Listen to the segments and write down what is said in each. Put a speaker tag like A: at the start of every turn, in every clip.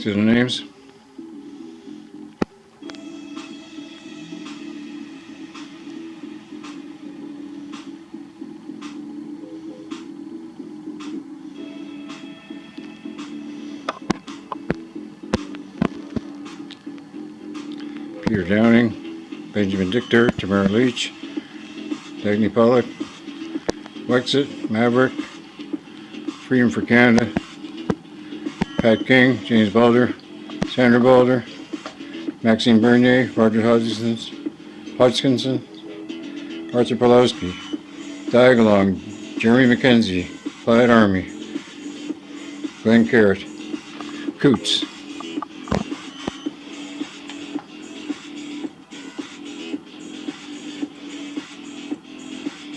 A: to the names. Peter Downing, Benjamin Dictor, Tamara Leach, Dagny Pollock, Wexit, Maverick, Freedom for Canada, Pat King, James Balder, Sandra Balder, Maxine Bernier, Roger Hodgkinson, Arthur Pulowski, Diagalong, Jeremy McKenzie, Plaid Army, Glenn Carrot, Coots,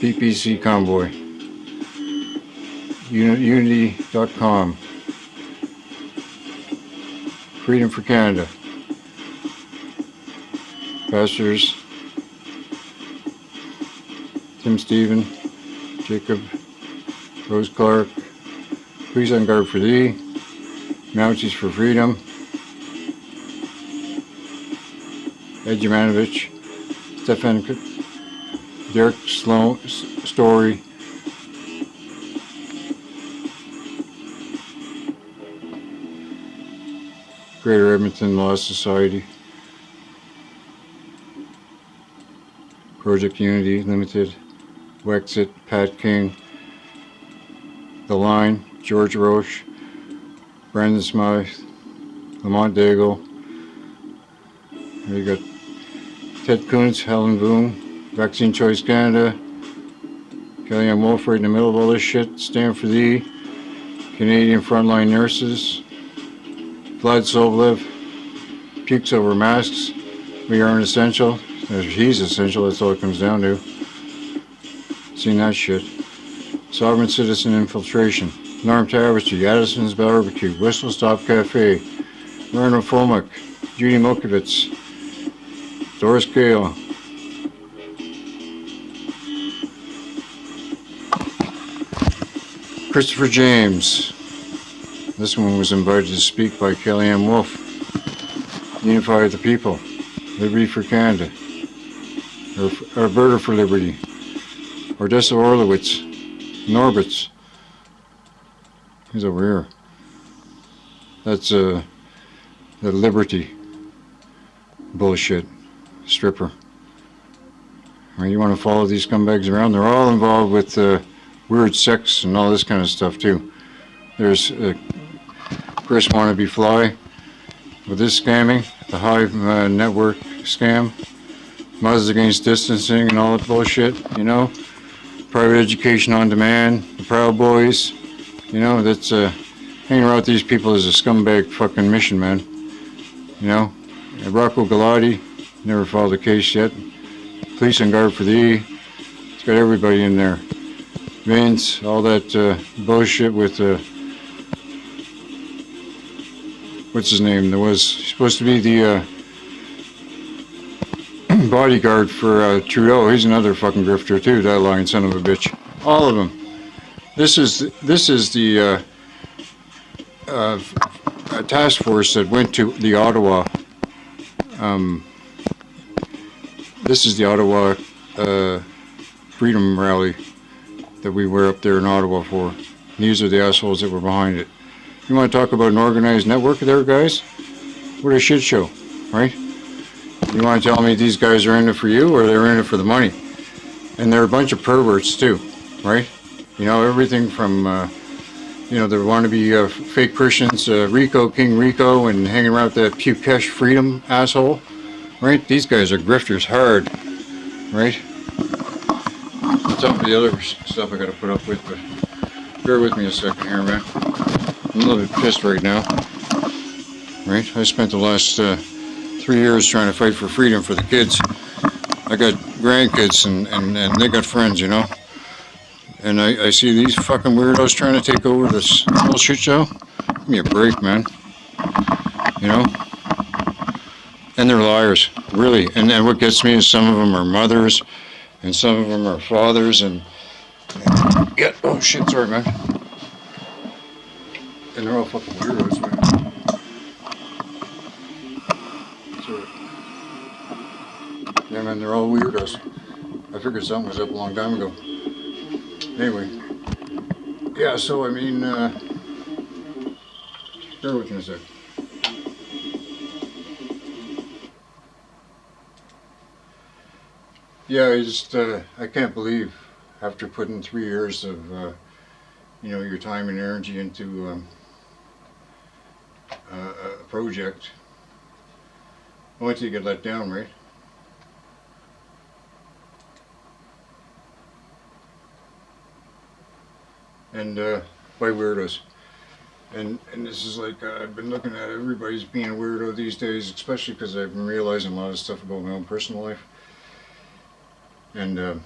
A: PPC Convoy, Unity.com, Freedom for Canada, Pastors Tim Stephen, Jacob, Rose Clark, Police on Guard for Thee, Mounties for Freedom, Ed Jamanovich, Stefan Derek Story, Greater Edmonton Law Society, Project Unity Limited, Wexit, Pat King, The Line, George Roche, Brandon Smythe, Lamont Daigle. You got Ted Kuntz, Helen Boone, Vaccine Choice Canada, Kellyanne Wolf right in the middle of all this shit, Stand for Thee, Canadian Frontline Nurses, Vlad Soblev, Pukes Over Masks, We Aren't Essential, he's essential, that's all it comes down to. Seen that shit. Sovereign Citizen Infiltration, Norm Taverty, Addison's Barbecue, Whistle Stop Cafe, Myrna Fulmick, Judy Mokovitz, Doris Gale, Christopher James. This one was invited to speak by Kellyanne Wolf. Unify the People, Liberty for Canada, Alberta for Liberty, Odessa Orlowitz, Norbitz. He's over here. That's the Liberty bullshit stripper. You want to follow these scumbags around? They're all involved with weird sex and all this kind of stuff too. There's Chris Wannabe Fly with this scamming, the Hive network scam, Mothers Against Distancing and all that bullshit, you know, Private Education on Demand, the Proud Boys, you know, that's hanging around with these people is a scumbag fucking mission, man. You know, Rocco Galati, never filed a case yet. Police on Guard for Thee, it's got everybody in there. Vince, all that bullshit with what's his name? There was supposed to be the bodyguard for Trudeau. He's another fucking grifter too. That lying son of a bitch. All of them. This is the task force that went to the Ottawa. This is the Ottawa Freedom Rally that we were up there in Ottawa for. These are the assholes that were behind it. You want to talk about an organized network there, guys? What a shit show, right? You want to tell me these guys are in it for you or they're in it for the money? And they're a bunch of perverts too, right? You know, everything from, you know, they want to be fake Christians, Rico, King Rico, and hanging around with that Pukesh Freedom asshole, right? These guys are grifters hard, right? Some of the other stuff I got to put up with, but bear with me a second here, man. I'm a little bit pissed right now, right? I spent the last 3 years trying to fight for freedom for the kids. I got grandkids and they got friends, you know? And I see these fucking weirdos trying to take over this whole shit show. Give me a break, man. You know? And they're liars, really. And what gets me is some of them are mothers, and some of them are fathers, and yeah, oh shit, sorry, man. And they're all fucking weirdos, man. them, and they're all weirdos. I figured something was up a long time ago. Anyway, yeah, so I mean, bear with me a sec. Yeah, I can't believe after putting 3 years of, your time and energy into a project, only till you get let down, right? And by weirdos. And this is like, I've been looking at everybody's being a weirdo these days, especially because I've been realizing a lot of stuff about my own personal life. And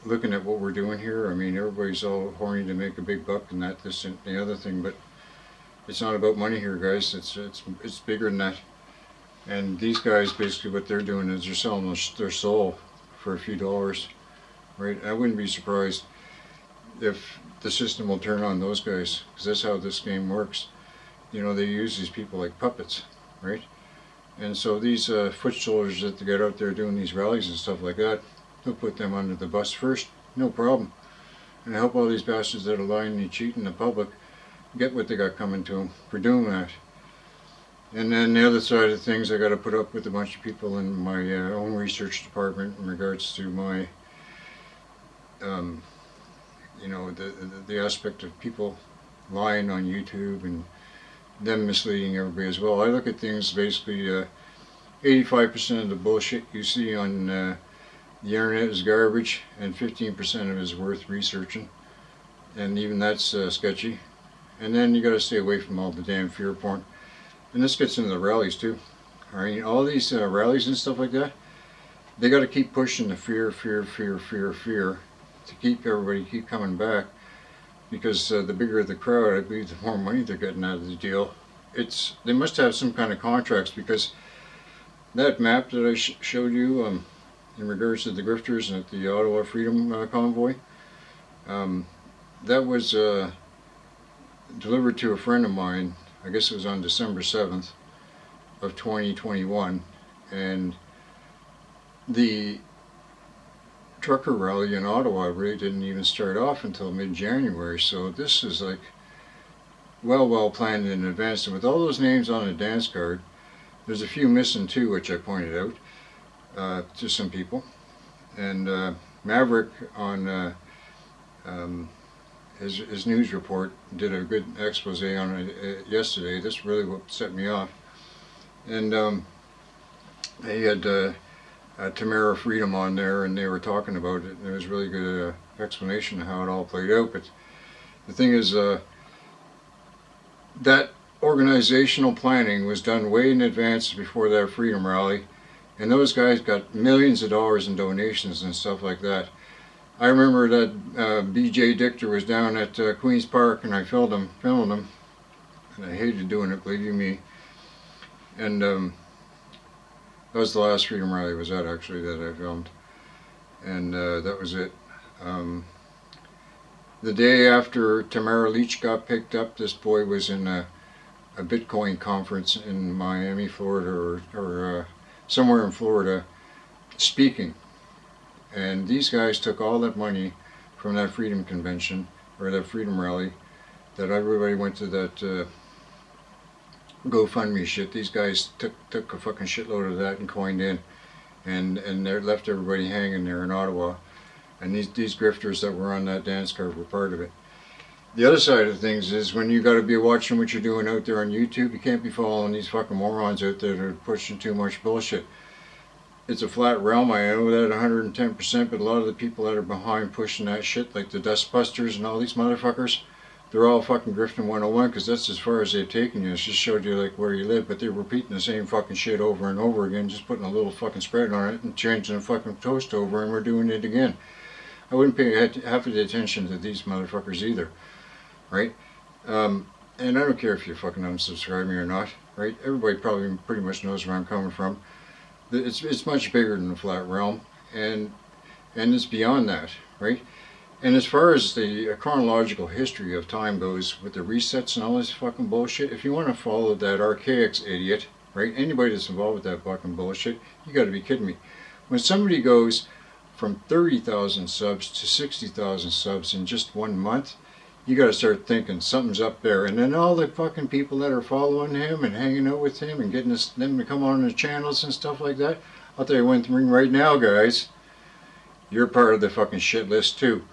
A: looking at what we're doing here, I mean, everybody's all horny to make a big buck and that, this, and the other thing, but it's not about money here, guys. It's bigger than that. And these guys, basically what they're doing is they're selling their soul for a few dollars, right? I wouldn't be surprised if the system will turn on those guys, because that's how this game works. You know, they use these people like puppets, right? And so these foot soldiers that they get out there doing these rallies and stuff like that, they'll put them under the bus first, no problem. And help all these bastards that are lying and cheating the public get what they got coming to them for doing that. And then the other side of things, I got to put up with a bunch of people in my own research department in regards to my, the aspect of people lying on YouTube and them misleading everybody as well. I look at things basically, 85% of the bullshit you see on the internet is garbage, and 15% of it is worth researching, and even that's sketchy. And then you got to stay away from all the damn fear porn. And this gets into the rallies too. Alright, all these rallies and stuff like that, they got to keep pushing the fear to keep everybody keep coming back, because the bigger the crowd, I believe, the more money they're getting out of the deal. They must have some kind of contracts, because that map that I showed you in regards to the grifters at the Ottawa Freedom Convoy, that was delivered to a friend of mine. I guess it was on December 7th of 2021, and the trucker rally in Ottawa really didn't even start off until mid-January, so this is like well planned in advance. And with all those names on the dance card, there's a few missing too, which I pointed out to some people. And Maverick on his news report did a good expose on it yesterday. This really what set me off. And they had Tamara Freedom on there, and they were talking about it, and it was really good explanation of how it all played out. But the thing is, that organizational planning was done way in advance before that Freedom Rally, and those guys got millions of dollars in donations and stuff like that. I remember that B.J. Dichter was down at Queen's Park, and I filmed him, and I hated doing it, believe you me. And that was the last Freedom Rally was that, actually, that I filmed. And that was it. The day after Tamara Leach got picked up, this boy was in a Bitcoin conference in Miami, Florida, or somewhere in Florida, speaking. And these guys took all that money from that Freedom Convention, or that Freedom Rally, that everybody went to that GoFundMe shit. These guys took a fucking shitload of that and coined in, and they left everybody hanging there in Ottawa. And these grifters that were on that dance card were part of it. The other side of things is, when you got to be watching what you're doing out there on YouTube, you can't be following these fucking morons out there that are pushing too much bullshit. It's a flat realm, I know that 110%, but a lot of the people that are behind pushing that shit, like the Dustbusters and all these motherfuckers, they're all fucking grifting 101, because that's as far as they've taken you. It's just showed you like where you live, but they're repeating the same fucking shit over and over again, just putting a little fucking spread on it and changing the fucking toast over, and we're doing it again. I wouldn't pay half of the attention to these motherfuckers either, right? And I don't care if you fucking unsubscribe me or not, right? Everybody probably pretty much knows where I'm coming from. It's much bigger than the flat realm, and it's beyond that, right? And as far as the chronological history of time goes, with the resets and all this fucking bullshit, if you want to follow that archaic idiot, right? Anybody that's involved with that fucking bullshit, you got to be kidding me. When somebody goes from 30,000 subs to 60,000 subs in just 1 month, you got to start thinking something's up there. And then all the fucking people that are following him and hanging out with him and getting them to come on the channels and stuff like that, I'll tell you one thing right now, guys, you're part of the fucking shit list too,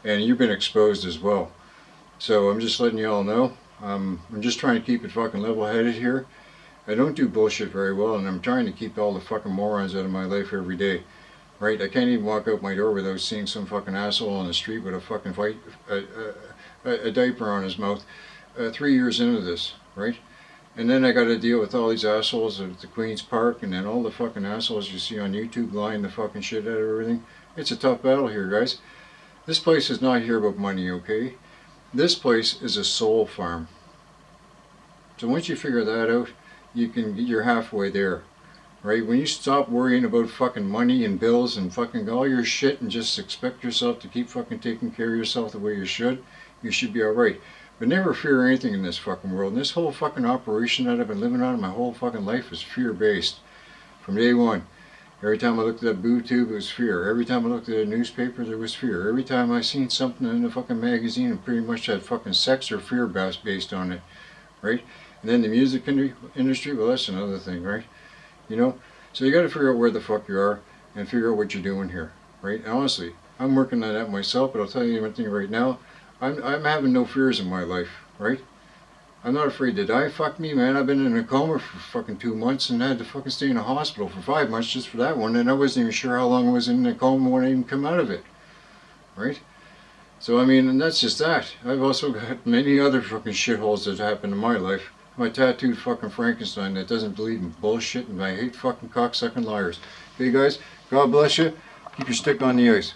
A: and you've been exposed as well. So I'm just letting you all know. I'm just trying to keep it fucking level-headed here. I don't do bullshit very well, and I'm trying to keep all the fucking morons out of my life every day. Right? I can't even walk out my door without seeing some fucking asshole on the street with a fucking a diaper on his mouth. 3 years into this, right? And then I got to deal with all these assholes at the Queen's Park, and then all the fucking assholes you see on YouTube lying the fucking shit out of everything. It's a tough battle here, guys. This place is not here about money, okay? This place is a soul farm. So once you figure that out, you're halfway there, right? When you stop worrying about fucking money and bills and fucking all your shit and just expect yourself to keep fucking taking care of yourself the way you should be alright. But never fear anything in this fucking world. And this whole fucking operation that I've been living on my whole fucking life is fear-based. From day one. Every time I looked at that boob tube, it was fear. Every time I looked at a newspaper, there was fear. Every time I seen something in a fucking magazine, it pretty much had fucking sex or fear based on it, right? And then the music industry, well, that's another thing, right? You know? So you got to figure out where the fuck you are and figure out what you're doing here, right? And honestly, I'm working on that myself, but I'll tell you one thing right now. I'm having no fears in my life, right? I'm not afraid to die. Fuck me, man. I've been in a coma for fucking 2 months and had to fucking stay in a hospital for 5 months just for that one, and I wasn't even sure how long I was in the coma when I even come out of it, right? So, I mean, and that's just that. I've also got many other fucking shitholes that happened in my life. My tattooed fucking Frankenstein that doesn't believe in bullshit, and I hate fucking cocksucking liars. Okay, guys, God bless you. Keep your stick on the ice.